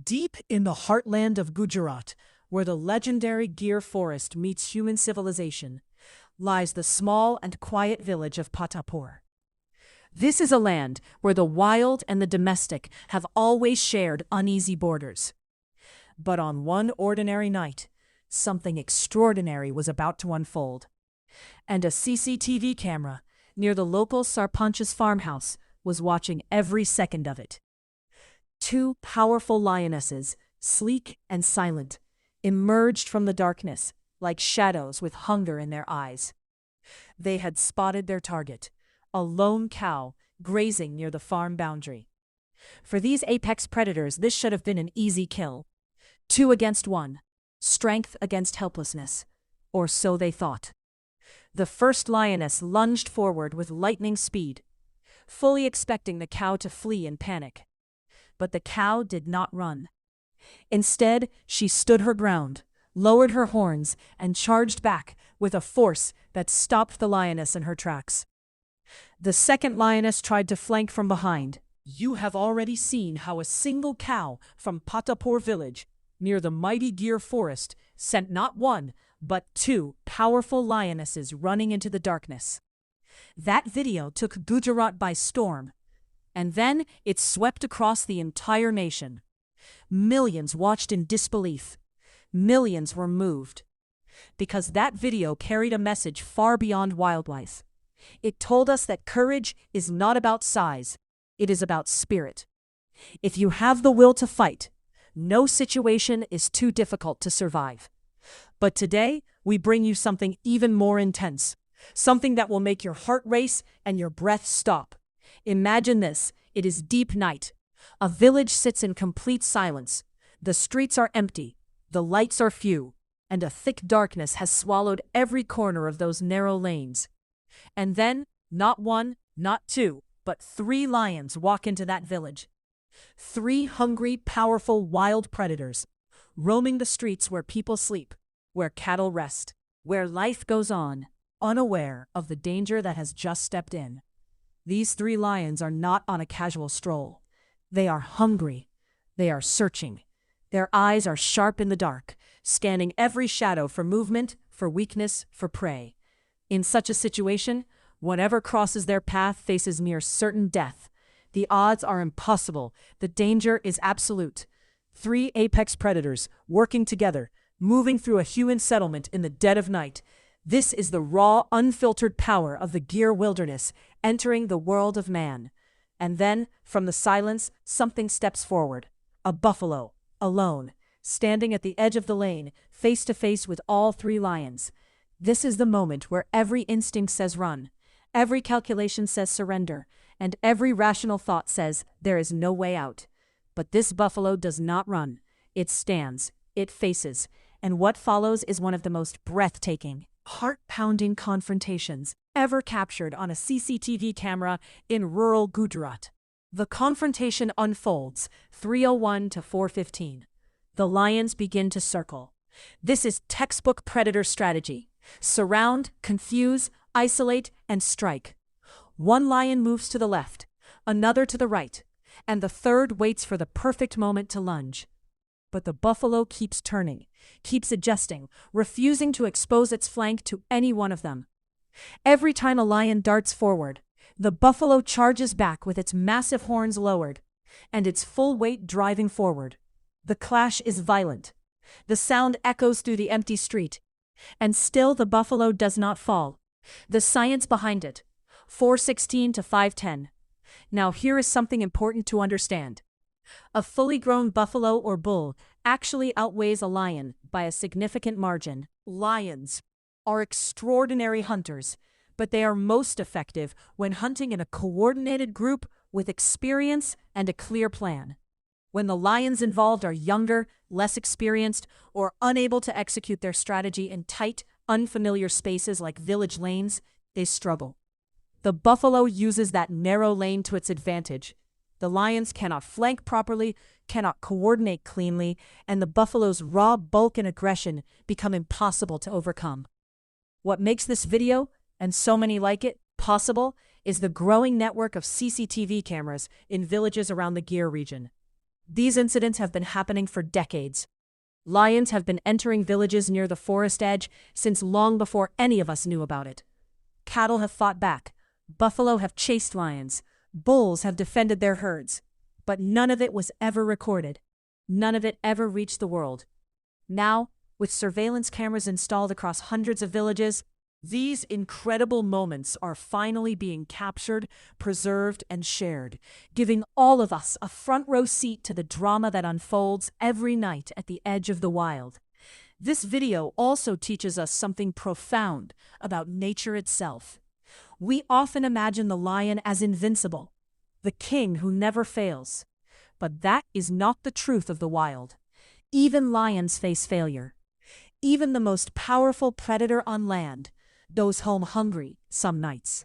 Deep in the heartland of Gujarat, where the legendary Gir forest meets human civilization, lies the small and quiet village of Patapur. This is a land where the wild and the domestic have always shared uneasy borders. But on one ordinary night, something extraordinary was about to unfold. And a CCTV camera near the local Sarpanch's farmhouse was watching every second of it. Two powerful lionesses, sleek and silent, emerged from the darkness like shadows with hunger in their eyes. They had spotted their target, a lone cow grazing near the farm boundary. For these apex predators, this should have been an easy kill. 2 against 1, strength against helplessness, or so they thought. The first lioness lunged forward with lightning speed, fully expecting the cow to flee in panic. But the cow did not run. Instead, she stood her ground, lowered her horns, and charged back with a force that stopped the lioness in her tracks. The second lioness tried to flank from behind. You have already seen how a single cow from Patapur village, near the mighty Gir forest, sent not 1, but 2 powerful lionesses running into the darkness. That video took Gujarat by storm, and then it swept across the entire nation. Millions watched in disbelief. Millions were moved. Because that video carried a message far beyond wildlife. It told us that courage is not about size, it is about spirit. If you have the will to fight, no situation is too difficult to survive. But today, we bring you something even more intense, something that will make your heart race and your breath stop. Imagine this, it is deep night. A village sits in complete silence. The streets are empty, the lights are few, and a thick darkness has swallowed every corner of those narrow lanes. And then, not 1, not 2, but 3 lions walk into that village. 3 hungry, powerful, wild predators, roaming the streets where people sleep, where cattle rest, where life goes on, unaware of the danger that has just stepped in. These 3 lions are not on a casual stroll. They are hungry. They are searching. Their eyes are sharp in the dark, scanning every shadow for movement, for weakness, for prey. In such a situation, whatever crosses their path faces near certain death. The odds are impossible. The danger is absolute. 3 apex predators working together, moving through a human settlement in the dead of night. This is the raw, unfiltered power of the Gir wilderness entering the world of man. And then, from the silence, something steps forward. A buffalo, alone, standing at the edge of the lane, face to face with all 3 lions. This is the moment where every instinct says run, every calculation says surrender, and every rational thought says there is no way out. But this buffalo does not run. It stands, it faces, and what follows is one of the most breathtaking, heart-pounding confrontations ever captured on a CCTV camera in rural Gujarat. The confrontation unfolds, 3:01 to 4:15. The lions begin to circle. This is textbook predator strategy. Surround, confuse, isolate, and strike. 1 lion moves to the left, another to the right, and the third waits for the perfect moment to lunge. But the buffalo keeps turning, keeps adjusting, refusing to expose its flank to any one of them. Every time a lion darts forward, the buffalo charges back with its massive horns lowered, and its full weight driving forward. The clash is violent. The sound echoes through the empty street, and still the buffalo does not fall. The science behind it, 4:16 to 5:10. Now here is something important to understand. A fully grown buffalo or bull actually outweighs a lion by a significant margin. Lions are extraordinary hunters, but they are most effective when hunting in a coordinated group with experience and a clear plan. When the lions involved are younger, less experienced, or unable to execute their strategy in tight, unfamiliar spaces like village lanes, they struggle. The buffalo uses that narrow lane to its advantage. The lions cannot flank properly, cannot coordinate cleanly, and the buffalo's raw bulk and aggression become impossible to overcome. What makes this video, and so many like it, possible is the growing network of CCTV cameras in villages around the Gir region. These incidents have been happening for decades. Lions have been entering villages near the forest edge since long before any of us knew about it. Cattle have fought back. Buffalo have chased lions. Bulls have defended their herds. But none of it was ever recorded. None of it ever reached the world. Now, with surveillance cameras installed across hundreds of villages, these incredible moments are finally being captured, preserved, and shared, giving all of us a front-row seat to the drama that unfolds every night at the edge of the wild. This video also teaches us something profound about nature itself. We often imagine the lion as invincible, the king who never fails. But that is not the truth of the wild. Even lions face failure. Even the most powerful predator on land goes home hungry some nights.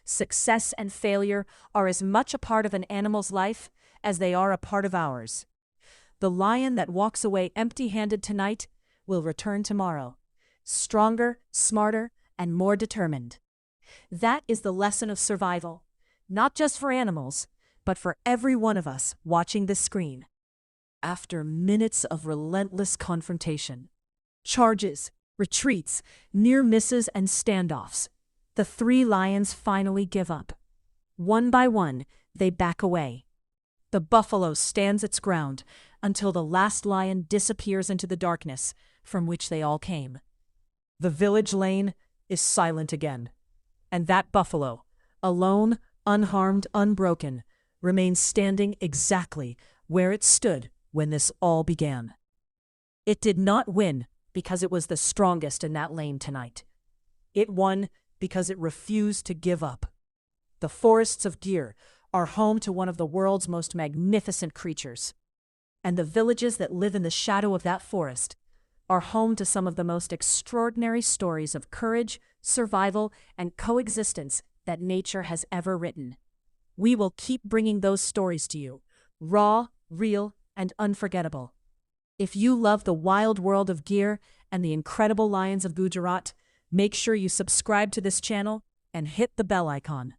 Success and failure are as much a part of an animal's life as they are a part of ours. The lion that walks away empty-handed tonight will return tomorrow, stronger, smarter, and more determined. That is the lesson of survival, not just for animals, but for every one of us watching this screen. After minutes of relentless confrontation, charges, retreats, near misses, and standoffs, the three lions finally give up. One by one, they back away. The buffalo stands its ground until the last lion disappears into the darkness from which they all came. The village lane is silent again, and that buffalo, alone, unharmed, unbroken, remains standing exactly where it stood when this all began. It did not win because it was the strongest in that lane tonight. It won because it refused to give up. The forests of Gir are home to one of the world's most magnificent creatures, and the villages that live in the shadow of that forest are home to some of the most extraordinary stories of courage, survival, and coexistence that nature has ever written. We will keep bringing those stories to you, raw, real, and unforgettable. If you love the wild world of Gir and the incredible lions of Gujarat, make sure you subscribe to this channel and hit the bell icon.